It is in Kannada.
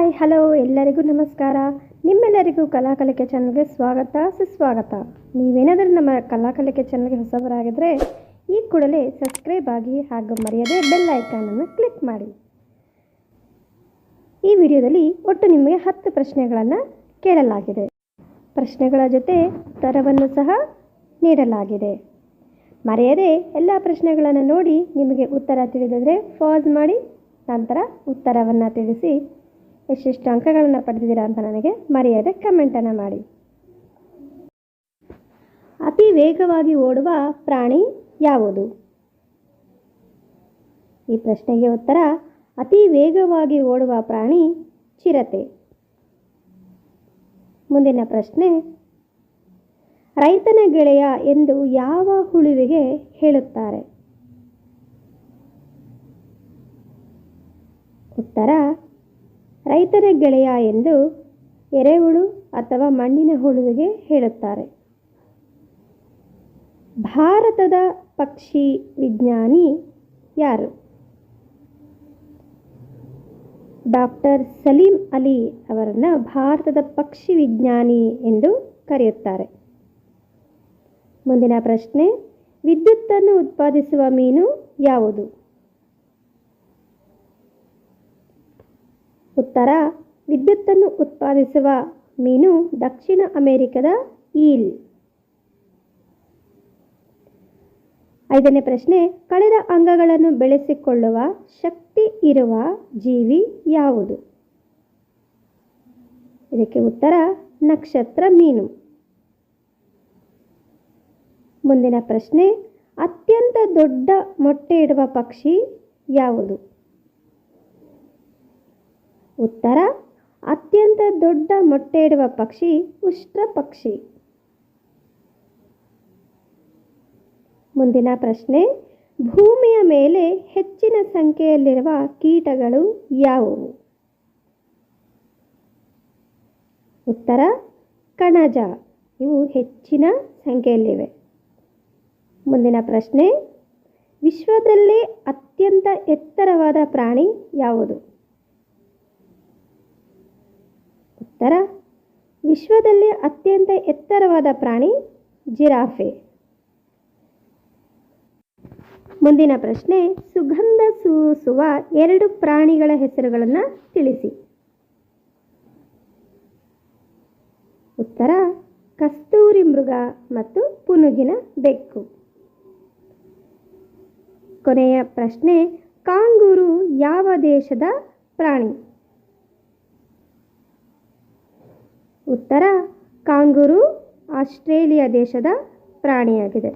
ಹಾಯ್ ಹಲೋ ಎಲ್ಲರಿಗೂ ನಮಸ್ಕಾರ. ನಿಮ್ಮೆಲ್ಲರಿಗೂ ಕಲಾಕಲಿಕೆ ಚಾನಲ್ಗೆ ಸ್ವಾಗತ ಸುಸ್ವಾಗತ. ನೀವೇನಾದರೂ ನಮ್ಮ ಕಲಾಕಲಿಕೆ ಚಾನಲ್ಗೆ ಹೊಸಬರಾಗಿದ್ದರೆ ಈ ಕೂಡಲೇ ಸಬ್ಸ್ಕ್ರೈಬ್ ಆಗಿ ಹಾಗೂ ಮರೆಯದೆ ಬೆಲ್ ಐಕಾನನ್ನು ಕ್ಲಿಕ್ ಮಾಡಿ. ಈ ವಿಡಿಯೋದಲ್ಲಿ ಒಟ್ಟು ನಿಮಗೆ 10 ಪ್ರಶ್ನೆಗಳನ್ನು ಕೇಳಲಾಗಿದೆ. ಪ್ರಶ್ನೆಗಳ ಜೊತೆ ಉತ್ತರವನ್ನು ಸಹ ನೀಡಲಾಗಿದೆ. ಮರೆಯದೆ ಎಲ್ಲ ಪ್ರಶ್ನೆಗಳನ್ನು ನೋಡಿ ನಿಮಗೆ ಉತ್ತರ ತಿಳಿದಿದ್ದರೆ ಪಾಸ್ ಮಾಡಿ ನಂತರ ಉತ್ತರವನ್ನು ತಿಳಿಸಿ ಎಷ್ಟೆಷ್ಟು ಅಂಕಗಳನ್ನು ಪಡೆದಿದ್ದೀರಾ ಅಂತ ನನಗೆ ಮರೆಯದೆ ಕಮೆಂಟನ್ನು ಮಾಡಿ. ಅತಿ ವೇಗವಾಗಿ ಓಡುವ ಪ್ರಾಣಿ ಯಾವುದು? ಈ ಪ್ರಶ್ನೆಗೆ ಉತ್ತರ ಅತಿ ವೇಗವಾಗಿ ಓಡುವ ಪ್ರಾಣಿ ಚಿರತೆ. ಮುಂದಿನ ಪ್ರಶ್ನೆ, ರೈತನ ಗೆಳೆಯ ಎಂದು ಯಾವ ಹುಳುವಿಗೆ ಹೇಳುತ್ತಾರೆ? ಉತ್ತರ, ರೈತನ ಗೆಳೆಯ ಎಂದು ಎರೆಹುಳು ಅಥವಾ ಮಣ್ಣಿನ ಹುಳುವಿಗೆ ಹೇಳುತ್ತಾರೆ. ಭಾರತದ ಪಕ್ಷಿ ವಿಜ್ಞಾನಿ ಯಾರು? ಡಾಕ್ಟರ್ ಸಲೀಂ ಅಲಿ ಅವರನ್ನು ಭಾರತದ ಪಕ್ಷಿ ವಿಜ್ಞಾನಿ ಎಂದು ಕರೆಯುತ್ತಾರೆ. ಮುಂದಿನ ಪ್ರಶ್ನೆ, ವಿದ್ಯುತ್ತನ್ನು ಉತ್ಪಾದಿಸುವ ಮೀನು ಯಾವುದು? ಉತ್ತರ, ವಿದ್ಯುತ್ತನ್ನು ಉತ್ಪಾದಿಸುವ ಮೀನು ದಕ್ಷಿಣ ಅಮೆರಿಕದ ಈಲ್. 5ನೇ ಪ್ರಶ್ನೆ, ಕಳೆದ ಅಂಗಗಳನ್ನು ಬೆಳೆಸಿಕೊಳ್ಳುವ ಶಕ್ತಿ ಇರುವ ಜೀವಿ ಯಾವುದು? ಇದಕ್ಕೆ ಉತ್ತರ ನಕ್ಷತ್ರ ಮೀನು. ಮುಂದಿನ ಪ್ರಶ್ನೆ, ಅತ್ಯಂತ ದೊಡ್ಡ ಮೊಟ್ಟೆ ಇಡುವ ಪಕ್ಷಿ ಯಾವುದು? ಉತ್ತರ, ಅತ್ಯಂತ ದೊಡ್ಡ ಮೊಟ್ಟೆ ಇಡುವ ಪಕ್ಷಿ ಉಷ್ಟ್ರ ಪಕ್ಷಿ. ಮುಂದಿನ ಪ್ರಶ್ನೆ, ಭೂಮಿಯ ಮೇಲೆ ಹೆಚ್ಚಿನ ಸಂಖ್ಯೆಯಲ್ಲಿರುವ ಕೀಟಗಳು ಯಾವುವು? ಉತ್ತರ, ಕಣಜ. ಇವು ಹೆಚ್ಚಿನ ಸಂಖ್ಯೆಯಲ್ಲಿವೆ. ಮುಂದಿನ ಪ್ರಶ್ನೆ, ವಿಶ್ವದಲ್ಲೇ ಅತ್ಯಂತ ಎತ್ತರವಾದ ಪ್ರಾಣಿ ಯಾವುದು? ಉತ್ತರ, ವಿಶ್ವದಲ್ಲೇ ಅತ್ಯಂತ ಎತ್ತರವಾದ ಪ್ರಾಣಿ ಜಿರಾಫೆ. ಮುಂದಿನ ಪ್ರಶ್ನೆ, ಸುಗಂಧ ಸೂಸುವ 2 ಪ್ರಾಣಿಗಳ ಹೆಸರುಗಳನ್ನು ತಿಳಿಸಿ. ಉತ್ತರ, ಕಸ್ತೂರಿ ಮೃಗ ಮತ್ತು ಪುನುಗಿನ ಬೆಕ್ಕು. ಕೊನೆಯ ಪ್ರಶ್ನೆ, ಕಾಂಗೂರು ಯಾವ ದೇಶದ ಪ್ರಾಣಿ? ಉತ್ತರ, ಕಾಂಗೂರು ಆಸ್ಟ್ರೇಲಿಯಾ ದೇಶದ ಪ್ರಾಣಿಯಾಗಿದೆ.